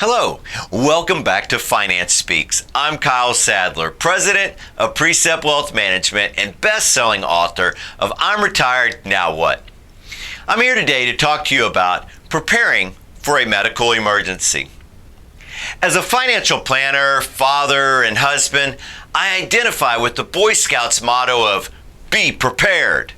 Hello, welcome back to Finance Speaks. I'm Kyle Sadler, president of Precept Wealth Management and best-selling author of I'm Retired, Now What? I'm here today to talk to you about preparing for a medical emergency. As a financial planner, father, and husband, I identify with the Boy Scouts motto of be prepared.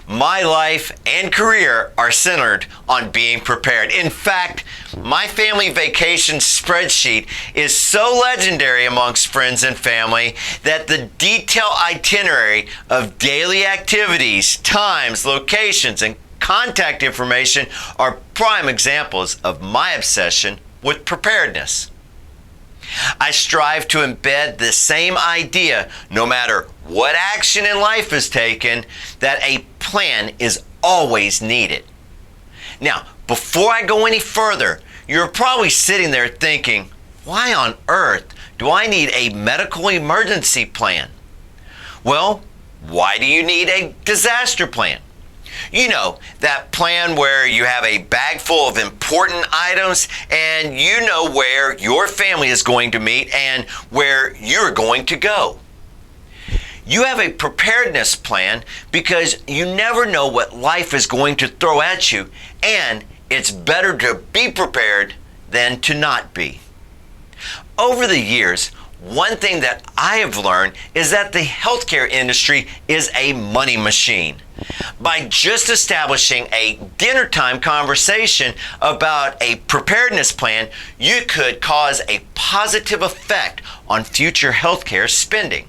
My life and career are centered on being prepared. In fact, my family vacation spreadsheet is so legendary amongst friends and family that the detailed itinerary of daily activities, times, locations, and contact information are prime examples of my obsession with preparedness. I strive to embed the same idea, no matter what action in life is taken, that a plan is always needed. Now, before I go any further, you're probably sitting there thinking, why on earth do I need a medical emergency plan? Well, why do you need a disaster plan? You know, that plan where you have a bag full of important items and you know where your family is going to meet and where you're going to go. You have a preparedness plan because you never know what life is going to throw at you, and it's better to be prepared than to not be. Over the years, one thing that I have learned is that the healthcare industry is a money machine. By just establishing a dinner time conversation about a preparedness plan, you could cause a positive effect on future healthcare spending.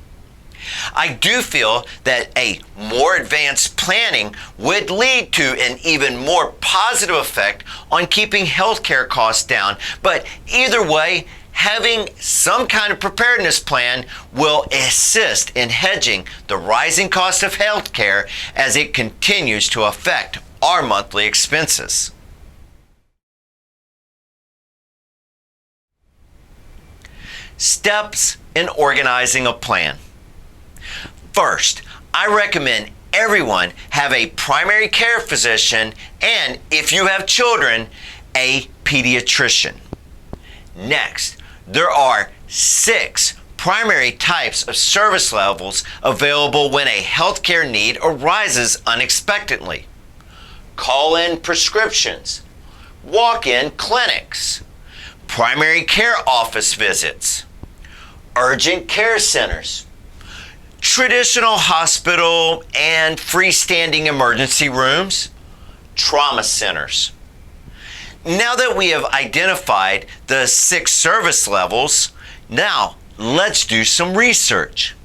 I do feel that a more advanced planning would lead to an even more positive effect on keeping healthcare costs down, but either way, having some kind of preparedness plan will assist in hedging the rising cost of healthcare as it continues to affect our monthly expenses. Steps in organizing a plan. First, I recommend everyone have a primary care physician and, if you have children, a pediatrician. Next, there are 6 primary types of service levels available when a healthcare need arises unexpectedly. Call-in prescriptions, walk-in clinics, primary care office visits, urgent care centers, traditional hospital and freestanding emergency rooms, trauma centers. Now that we have identified the 6 service levels, now let's do some research.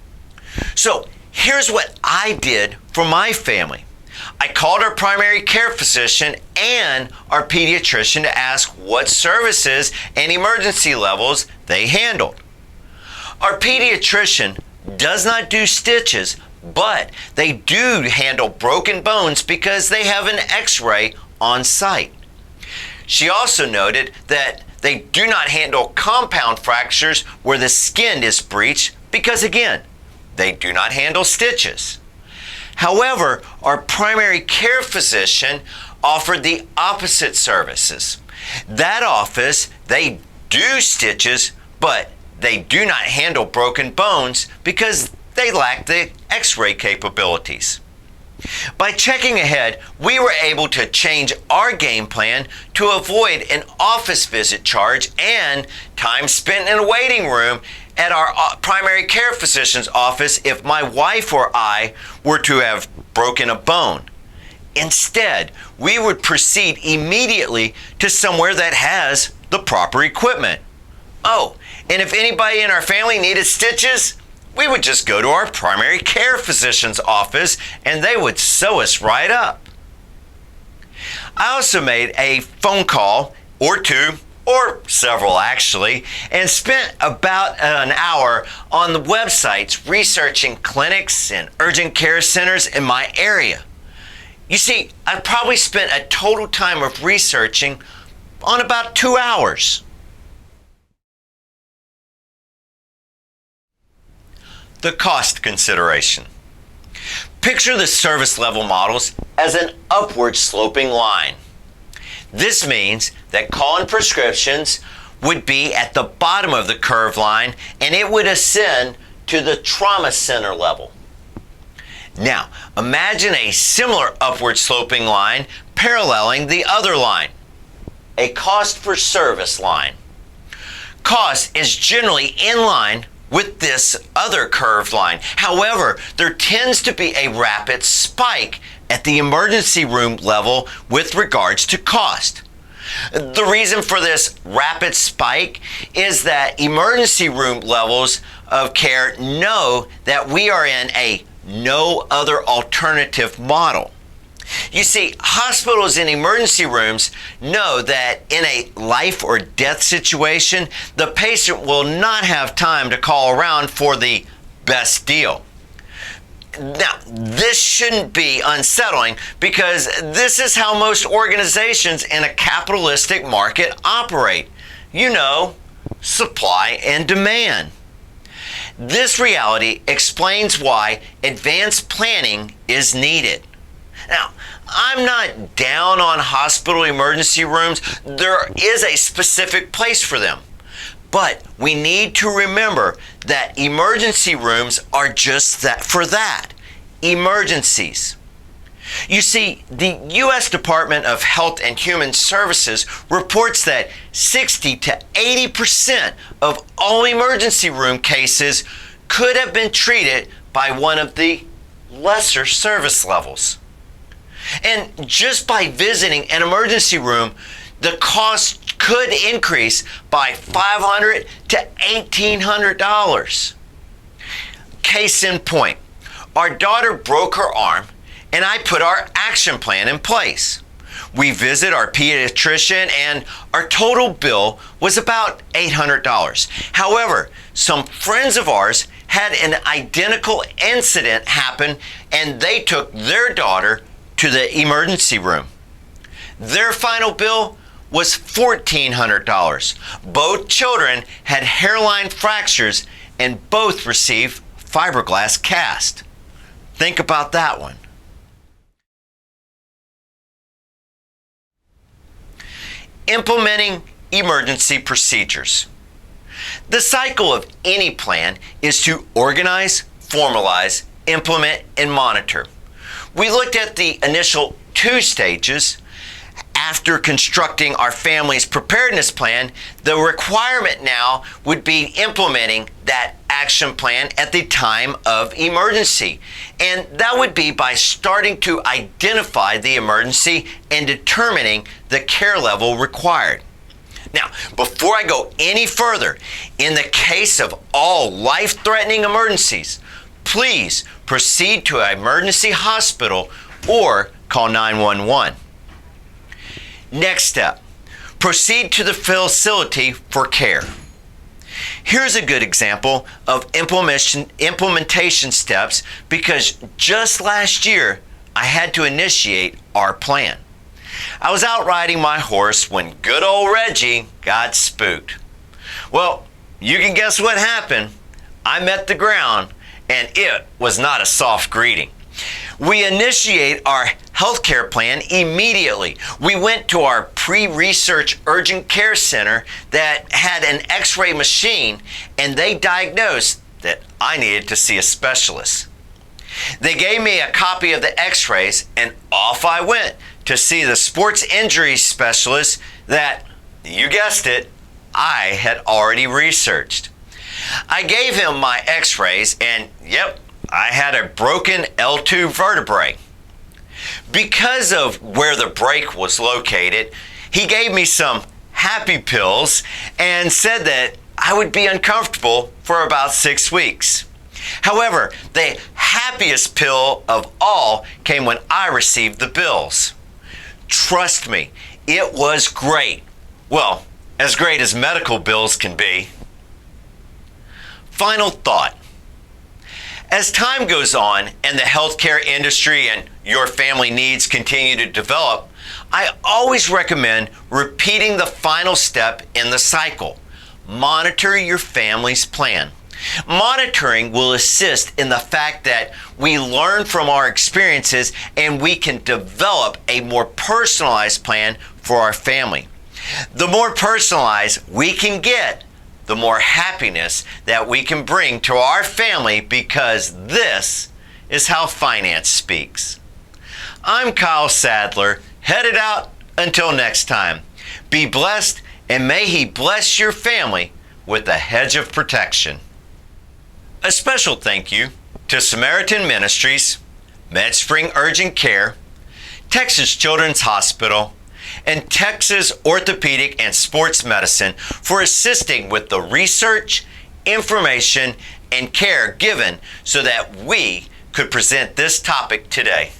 So here's what I did for my family. I called our primary care physician and our pediatrician to ask what services and emergency levels they handled. Our pediatrician does not do stitches, but they do handle broken bones because they have an X-ray on site. She also noted that they do not handle compound fractures where the skin is breached because, again, they do not handle stitches. However, our primary care physician offered the opposite services. That office, they do stitches, but they do not handle broken bones because they lack the X-ray capabilities. By checking ahead, we were able to change our game plan to avoid an office visit charge and time spent in a waiting room at our primary care physician's office if my wife or I were to have broken a bone. Instead, we would proceed immediately to somewhere that has the proper equipment. Oh, and if anybody in our family needed stitches, we would just go to our primary care physician's office and they would sew us right up. I also made a phone call or 2, or several actually, and spent about an hour on the websites researching clinics and urgent care centers in my area. You see, I probably spent a total time of researching on about 2 hours. The cost consideration. Picture the service level models as an upward sloping line. This means that call-in prescriptions would be at the bottom of the curve line, and it would ascend to the trauma center level. Now, imagine a similar upward sloping line paralleling the other line, a cost for service line. Cost is generally in line with this other curved line. However, there tends to be a rapid spike at the emergency room level with regards to cost. The reason for this rapid spike is that emergency room levels of care know that we are in a no other alternative model. You see, hospitals and emergency rooms know that in a life or death situation, the patient will not have time to call around for the best deal. Now, this shouldn't be unsettling because this is how most organizations in a capitalistic market operate. You know, supply and demand. This reality explains why advanced planning is needed. Now, I'm not down on hospital emergency rooms. There is a specific place for them. But we need to remember that emergency rooms are just that for that, emergencies. You see, the U.S. Department of Health and Human Services reports that 60 to 80% of all emergency room cases could have been treated by one of the lesser service levels. And just by visiting an emergency room, the cost could increase by $500 to $1,800. Case in point, our daughter broke her arm and I put our action plan in place. We visit our pediatrician and our total bill was about $800. However, some friends of ours had an identical incident happen and they took their daughter to the emergency room. Their final bill was $1,400. Both children had hairline fractures and both received fiberglass cast. Think about that one. Implementing emergency procedures. The cycle of any plan is to organize, formalize, implement, and monitor. We looked at the initial 2 stages. After constructing our family's preparedness plan, the requirement now would be implementing that action plan at the time of emergency. And that would be by starting to identify the emergency and determining the care level required. Now, before I go any further, in the case of all life-threatening emergencies, please proceed to an emergency hospital or call 911. Next step, proceed to the facility for care. Here's a good example of implementation steps because just last year I had to initiate our plan. I was out riding my horse when good old Reggie got spooked. Well, you can guess what happened. I met the ground and it was not a soft greeting. We initiate our healthcare plan immediately. We went to our pre-research urgent care center that had an x-ray machine and they diagnosed that I needed to see a specialist. They gave me a copy of the x-rays and off I went to see the sports injury specialist that, you guessed it, I had already researched. I gave him my x-rays and yep, I had a broken L2 vertebrae. Because of where the break was located, he gave me some happy pills and said that I would be uncomfortable for about 6 weeks. However, the happiest pill of all came when I received the bills. Trust me, it was great. Well, as great as medical bills can be. Final thought. As time goes on and the healthcare industry and your family needs continue to develop, I always recommend repeating the final step in the cycle. Monitor your family's plan. Monitoring will assist in the fact that we learn from our experiences and we can develop a more personalized plan for our family. The more personalized we can get, the more happiness that we can bring to our family, because this is how finance speaks. I'm Kyle Sadler, headed out until next time. Be blessed, and may He bless your family with a hedge of protection. A special thank you to Samaritan Ministries, MedSpring Urgent Care, Texas Children's Hospital, and Texas Orthopedic and Sports Medicine for assisting with the research, information, and care given so that we could present this topic today.